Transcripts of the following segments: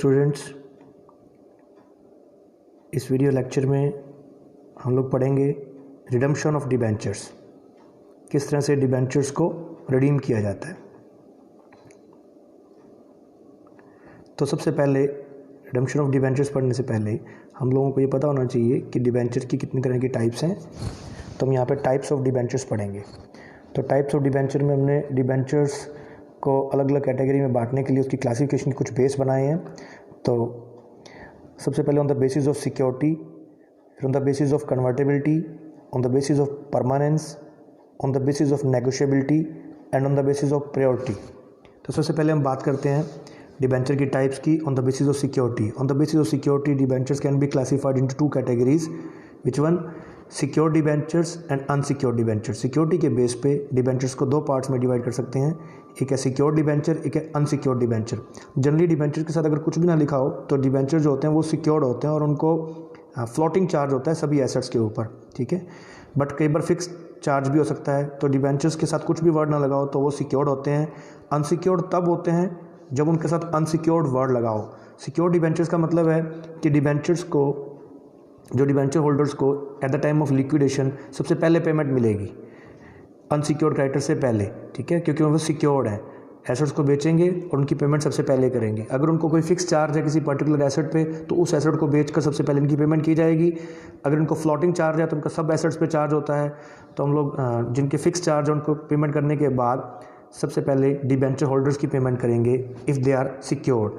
Students, इस video lecture में हम लोग पढ़ेंगे रिडम्पशन ऑफ डिबेंचर्स, किस तरह से डिबेंचर्स को रिडीम किया जाता है। तो सबसे पहले रिडम्पशन ऑफ डिबेंचर्स पढ़ने से पहले हम लोगों को ये पता होना चाहिए कि डिबेंचर की कितनी तरह की टाइप्स हैं। तो हम यहाँ पे टाइप्स ऑफ डिबेंचर्स पढ़ेंगे। तो टाइप्स ऑफ डिबेंचर में हमने डिबेंचर्स को अलग अलग कैटेगरी में बांटने के लिए उसकी क्लासिफिकेशन के कुछ बेस बनाए हैं। तो सबसे पहले on the basis of security, फिर on the basis of convertibility, on the basis of permanence, on the basis of negotiability and on the basis of priority. तो सबसे पहले हम बात करते हैं डिबेंचर की टाइप्स की on the basis of security. On the basis of security debentures can be classified into two categories, which one secure debentures and unsecure debentures. Security के बेस पे डिबेंचर्स को दो पार्ट्स में डिवाइड कर सकते हैं, एक है सिक्योर डिबेंचर, एक है अनसिक्योर डिबेंचर। जनरली डिबेंचर के साथ अगर कुछ भी ना लिखा हो तो डिबेंचर जो होते हैं वो सिक्योर्ड होते हैं और उनको फ्लोटिंग चार्ज होता है सभी एसेट्स के ऊपर, ठीक है। बट कई बार फिक्स चार्ज भी हो सकता है, तो डिबेंचर्स के साथ कुछ भी वर्ड ना लगाओ तो वो सिक्योर्ड होते हैं। अनसिक्योर्ड तब होते हैं जब उनके साथ अनसिक्योर्ड वर्ड लगाओ। सिक्योर डिबेंचर्स का मतलब है कि डिबेंचर्स को, जो डिबेंचर होल्डर्स को at the time of liquidation सबसे पहले पेमेंट मिलेगी अनसिक्योर्ड क्रेडिटर से पहले, ठीक है, क्योंकि वो सिक्योर्ड है। एसेट्स को बेचेंगे और उनकी पेमेंट सबसे पहले करेंगे। अगर उनको कोई फिक्स चार्ज है किसी पर्टिकुलर एसेट पे तो उस एसेट को बेचकर सबसे पहले इनकी पेमेंट की जाएगी। अगर इनको फ्लोटिंग चार्ज है तो उनका सब एसेट्स पे चार्ज होता है, तो हम लोग जिनके फिक्स चार्ज है उनको पेमेंट करने के बाद सबसे पहले डिबेंचर होल्डर्स की पेमेंट करेंगे इफ़ दे आर सिक्योर्ड।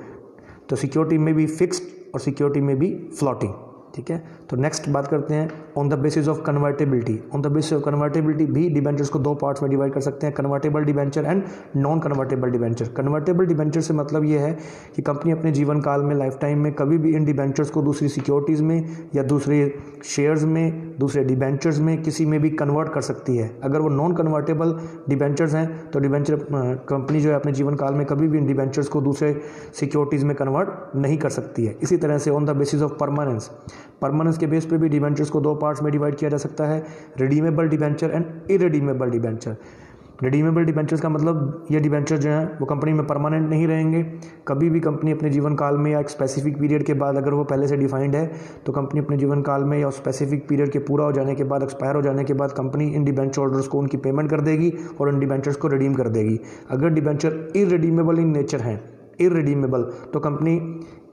तो सिक्योरिटी में भी फिक्स्ड और सिक्योरिटी में भी फ्लोटिंग, ठीक है। तो नेक्स्ट बात करते हैं on the basis of convertibility. On the basis of convertibility भी डिबेंचर्स को दो पार्ट्स में डिवाइड कर सकते हैं, convertible debenture and non convertible debenture. Convertible debenture से मतलब ये है कि कंपनी अपने जीवन काल में, लाइफ टाइम में कभी भी इन डिबेंचर्स को दूसरी सिक्योरिटीज़ में या दूसरे शेयर्स में, दूसरे डिबेंचर्स में, किसी में भी कन्वर्ट कर सकती है। अगर वो नॉन कन्वर्टेबल डिबेंचर्स हैं तो डिबेंचर कंपनी जो है अपने जीवन काल में कभी भी इन डिबेंचर्स को दूसरे सिक्योरिटीज़ में कन्वर्ट नहीं कर सकती है। इसी तरह से on the basis of permanence, permanence के बेस पे भी डिबेंचर्स को दो पार्ट्स में डिवाइड किया जा सकता है, redeemable debenture and irredeemable debenture. Redeemable debentures का मतलब ये डिबेंचर जो हैं वो कंपनी में परमानेंट नहीं रहेंगे। कभी भी कंपनी अपने जीवन काल में या एक स्पेसिफिक पीरियड के बाद, अगर वो पहले से डिफाइंड है, तो कंपनी अपने जीवन काल में या स्पेसिफिक पीरियड के पूरा हो जाने के बाद, एक्सपायर हो जाने के बाद कंपनी इन डिबेंचर होल्डर्स को उनकी पेमेंट कर देगी और इन डिबेंचर्स को रिडीम कर देगी। अगर डिबेंचर इरेडीमेबल इन नेचर हैं, इरेडीमेबल, तो कंपनी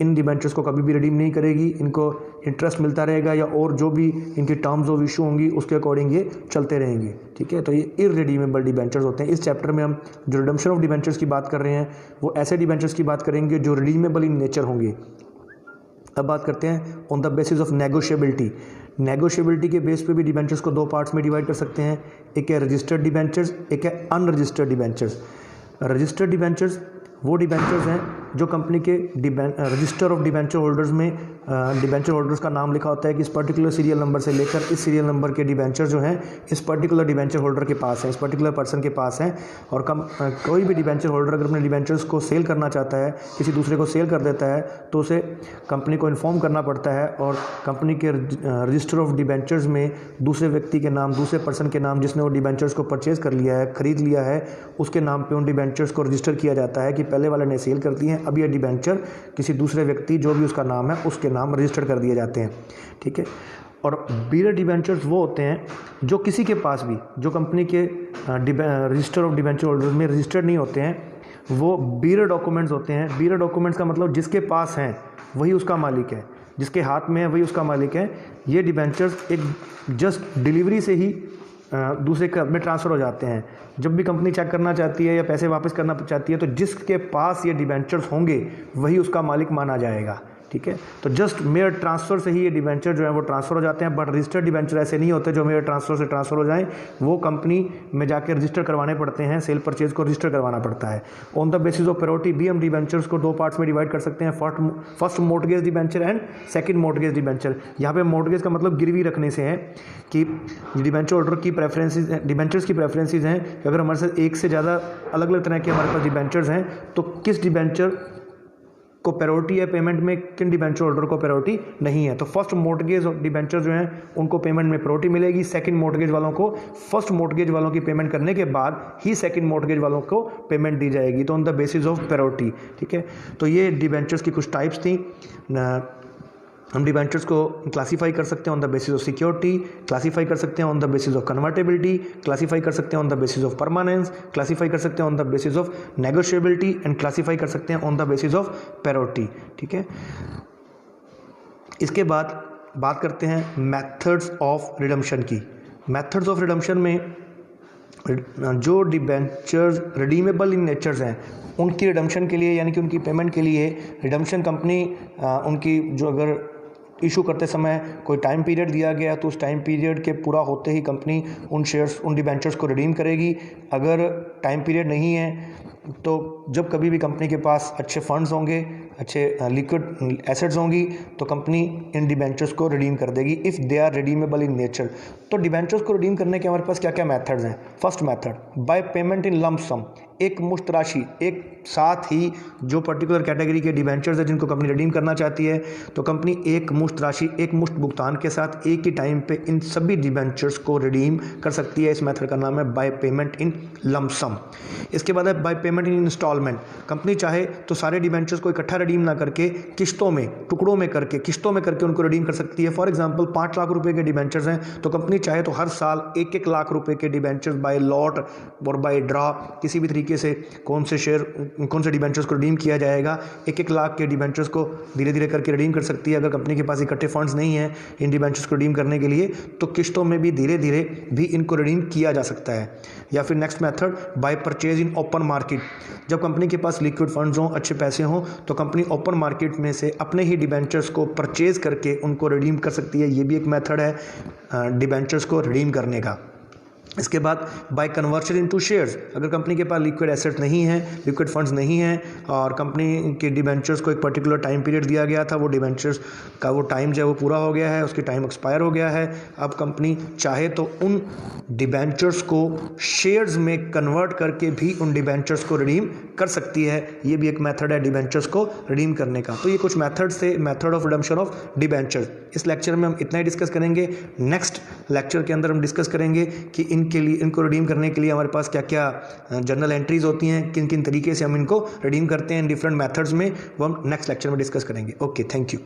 इन डिबेंचर्स को कभी भी रिडीम नहीं करेगी। इनको इंटरेस्ट मिलता रहेगा या और जो भी इनकी टर्म्स ऑफ इशू होंगी उसके अकॉर्डिंग ये चलते रहेंगे, ठीक है। तो ये इरेडीमेबल डिबेंचर्स होते हैं। इस चैप्टर में हम जो रिडम्पशन ऑफ डिबेंचर्स की बात कर रहे हैं वो ऐसे डिबेंचर्स की बात करेंगे जो रिडीमेबल इन नेचर होंगे। अब बात करते हैं ऑन द बेसिस ऑफ नेगोशिएबिलिटी। नेगोशिएबिलिटी के बेस पे भी डिबेंचर्स को दो पार्ट्स में डिवाइड कर सकते हैं, एक है रजिस्टर्ड डिबेंचर्स, एक है अनरजिस्टर्ड डिबेंचर्स। रजिस्टर्ड डिबेंचर्स वो डिबेंचर्स हैं जो कंपनी के रजिस्टर ऑफ डिबेंचर होल्डर्स में डिबेंचर होल्डर्स का नाम लिखा होता है कि इस पर्टिकुलर सीरियल नंबर से लेकर इस सीरियल नंबर के डिबेंचर जो हैं इस पर्टिकुलर डिबेंचर होल्डर के पास हैं, इस पर्टिकुलर पर्सन के पास हैं। और कोई भी डिबेंचर होल्डर अगर अपने डिबेंचर्स को सेल करना चाहता है, किसी दूसरे को सेल कर देता है, तो उसे कंपनी को इन्फॉर्म करना पड़ता है और कंपनी के रजिस्टर ऑफ डिबेंचर्स में दूसरे व्यक्ति के नाम, दूसरे पर्सन के नाम जिसने वो डिबेंचर्स को परचेज कर लिया है, खरीद लिया है, उसके नाम पर उन डिबेंचर्स को रजिस्टर किया जाता है कि पहले वाले ने सेल कर दिए हैं, अब ये डिबेंचर किसी दूसरे व्यक्ति जो भी उसका नाम है उसके नाम रजिस्टर कर दिए जाते हैं, ठीक है। और बीयर डिबेंचर्स वो होते हैं जो किसी के पास भी, जो कंपनी के रजिस्टर ऑफ डिबेंचर होल्डर्स में रजिस्टर्ड नहीं होते हैं, वो बीयर डॉक्यूमेंट्स होते हैं। बीयर डॉक्यूमेंट्स का मतलब जिसके पास हैं वही उसका मालिक है, जिसके हाथ में है वही उसका मालिक है। ये डिबेंचर्स एक जस्ट डिलीवरी से ही दूसरे में ट्रांसफ़र हो जाते हैं। जब भी कंपनी चेक करना चाहती है या पैसे वापस करना चाहती है तो जिसके पास ये डिबेंचर्स होंगे वही उसका मालिक माना जाएगा, ठीक है। तो जस्ट मेयर ट्रांसफ़र से ही ये डिबेंचर जो है वो ट्रांसफ़र हो जाते हैं। बट रजिस्टर्ड डिबेंचर ऐसे नहीं होते जो मेयर ट्रांसफ़र से ट्रांसफ़र हो जाएं, वो कंपनी में जाकर रजिस्टर करवाने पड़ते हैं, सेल परचेज को रजिस्टर करवाना पड़ता है। On the basis of priority भी हम डिबेंचर्स को दो पार्ट्स में डिवाइड कर सकते हैं, first mortgage debenture and second mortgage debenture. यहाँ पे मॉर्टगेज का मतलब गिरवी रखने से है कि डिबेंचर होल्डर की प्रेफरेंसेस, डिबेंचर्स की प्रेफरेंसेस हैं कि अगर हमारे साथ एक से ज़्यादा अलग अलग तरह के हमारे पास डिबेंचर्स हैं तो किस डिबेंचर को प्रायोरिटी है पेमेंट में, किन डिबेंचर होल्डर को प्रायोरिटी नहीं है। तो फर्स्ट मॉर्गेज डिबेंचर जो हैं उनको पेमेंट में प्रायोरिटी मिलेगी, सेकंड मॉर्गेज वालों को फर्स्ट मॉर्गेज वालों की पेमेंट करने के बाद ही सेकंड मॉर्गेज वालों को पेमेंट दी जाएगी, तो on the basis of priority. ठीक है, तो ये डिबेंचर्स की कुछ टाइप्स थी। हम डिबेंचर्स को क्लासीफाई कर सकते हैं on the basis of security, classify कर सकते हैं on the basis of convertibility, classify कर सकते हैं on the basis of permanence, classify कर सकते हैं on the basis of negotiability and classify कर सकते हैं on the basis of priority. ठीक है, इसके बाद बात करते हैं मेथड्स ऑफ रिडम्पशन की। मेथड्स ऑफ रिडम्पशन में जो डिबेंचर्स रिडीमेबल इन नेचर्स हैं उनकी रिडम्पशन के लिए, यानी कि उनकी पेमेंट के लिए रिडम्पशन कंपनी उनकी जो अगर इशू करते समय कोई टाइम पीरियड दिया गया तो उस टाइम पीरियड के पूरा होते ही कंपनी उन शेयर्स उन डिबेंचर्स को रिडीम करेगी। अगर टाइम पीरियड नहीं है तो जब कभी भी कंपनी के पास अच्छे फंड्स होंगे, अच्छे लिक्विड एसेट्स होंगी, तो कंपनी इन डिबेंचर्स को रिडीम कर देगी if they are redeemable in nature. तो डिबेंचर्स को रिडीम करने के हमारे पास क्या क्या मेथड्स हैं। First method by payment in lump sum, एक मुश्त राशि एक साथ ही जो पर्टिकुलर कैटेगरी के डिबेंचर्स है जिनको कंपनी रिडीम करना चाहती है तो कंपनी एक मुश्त राशि एक मुश्त भुगतान के साथ एक ही टाइम पे इन सभी डिबेंचर्स को रिडीम कर सकती है। इस मेथड का नाम है by payment in lump sum. इसके बाद है by payment in instalment. Company चाहे तो सारे डिबेंचर्स को इकट्ठा रिडीम ना करके किस्तों में, टुकड़ों में करके, किस्तों में करके उनको रिडीम कर सकती है। फॉर एग्जाम्पल 5 लाख रुपए के डिबेंचर्स हैं तो कंपनी चाहे तो हर साल 1-1 लाख रुपए के डिबेंचर्स बाय लॉट और बाय ड्रा किसी भी तरीके से कौन से डिबेंचर्स को रिडीम किया जाएगा, 1-1 लाख के डिबेंचर्स को धीरे धीरे करके रिडीम कर सकती है। अगर कंपनी के पास इकट्ठे फंड्स नहीं है इन डिबेंचर्स को रिडीम करने के लिए तो किस्तों में भी धीरे धीरे भी इनको रिडीम किया जा सकता है। या फिर next method by purchase in open market. जब कंपनी के पास लिक्विड फंड्स हों, अच्छे पैसे हों, तो कंपनी ओपन मार्केट में से अपने ही डिबेंचर्स को परचेज करके उनको रिडीम कर सकती है। ये भी एक मेथड है डिबेंचर्स को रिडीम करने का। इसके बाद बाय कन्वर्शन इनटू शेयर्स। अगर कंपनी के पास लिक्विड एसेट नहीं है, लिक्विड फंड्स नहीं हैं और कंपनी के डिबेंचर्स को एक पर्टिकुलर टाइम पीरियड दिया गया था, वो डिबेंचर्स का वो टाइम जो है वो पूरा हो गया है, उसकी टाइम एक्सपायर हो गया है, अब कंपनी चाहे तो उन डिबेंचर्स को शेयर्स में कन्वर्ट करके भी उन डिबेंचर्स को रिडीम कर सकती है। ये भी एक मेथड है डिबेंचर्स को रिडीम करने का। तो ये कुछ मेथड्स थे, method of redemption of debentures. इस लेक्चर में हम इतना ही डिस्कस करेंगे। नेक्स्ट लेक्चर के अंदर हम डिस्कस करेंगे कि इनको रिडीम करने के लिए हमारे पास क्या क्या जर्नल एंट्रीज होती हैं, किन किन तरीके से हम इनको रिडीम करते हैं इन डिफरेंट मेथड्स में, वो हम नेक्स्ट लेक्चर में डिस्कस करेंगे। Okay, thank you.